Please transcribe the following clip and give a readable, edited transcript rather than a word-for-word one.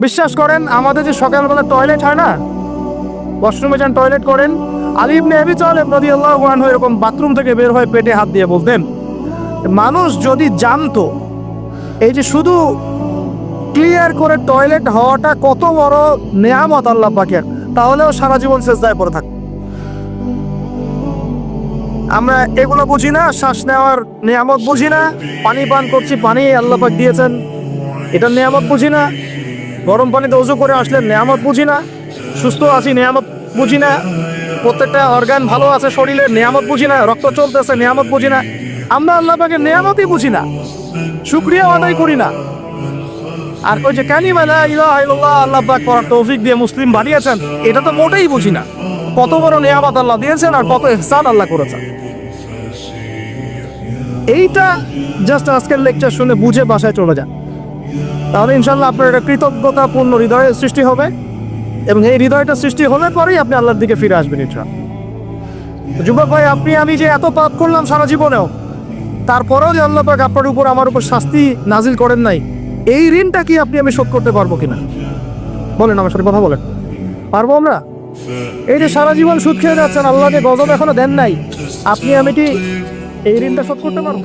বিশ্বাস করেন আমাদের যে সকালবেলা টয়লেট হয় না, ওয়াশরুমে যান টয়লেট করেন, আলী ইবনে আবি তালেব রাদিয়াল্লাহু আনহু এরকম বাথরুম থেকে বের হয়ে পেটে হাত দিয়ে বলতেন, মানুষ যদি জানতো এই যে শুধু ক্লিয়ার করে টয়লেট হওয়াটা কত বড় নেয়ামত আল্লাহ পাকের, তাহলেও সারা জীবন সেজদায় পড়ে থাকতো। আমরা এগুলো বুঝি না, শ্বাস নেওয়ার নিয়ামত বুঝি না, পানি পান করছি, পানি আল্লাহ পাক দিয়েছেন এটা নিয়ামত বুঝি না, গরম পানিতে ওযু করে আসলে নিয়ামত বুঝি না, সুস্থ আছি নিয়ামত বুঝি না, প্রত্যেকটা অর্গান ভালো আছে শরীরে নিয়ামত বুঝি না, রক্ত চলতেছে নিয়ামত বুঝি না। আমরা আল্লাহ পাকের নিয়ামতই বুঝি না, শুকরিয়া আদায় করি না। আর ওই যে কালিমা লা ইলাহা ইল্লাল্লাহ আল্লাহ পাক করার তৌফিক দিয়ে মুসলিম বানিয়েছেন, এটা তো মোটেই বুঝি না। কত বড় নিয়ামত আল্লাহ দিয়েছেন আর কত ইহসান আল্লাহ করেছেন। এইটা জাস্ট আজকের লেকচার শুনে বুঝে বাসায় চলে যান, তাহলে ইনশাল্লাহ আপনার একটা কৃতজ্ঞতাপূর্ণ হৃদয়ের সৃষ্টি হবে, এবং এই হৃদয়টা সৃষ্টি হলে পরেই আপনি আল্লাহর দিকে ফিরে আসবেন ইনশাআল্লাহ। যুবক ভাই, আপনি আমি যে এত পাপ করলাম সারা জীবনেও, তারপরেও যে আল্লাহ পাক আপনার উপর আমার উপর শাস্তি নাজিল করেন নাই, এই ঋণটা কি আপনি আমি শোধ করতে পারবো কিনা? বলেন, আমার সাথে কথা বলেন, পারবো আমরা? এই যে সারা জীবন সুদ খেয়ে যাচ্ছেন, আল্লাহ যে গজব এখনো দেন নাই, আপনি আমি কি এই ঋণটা শোধ করতে পারবো?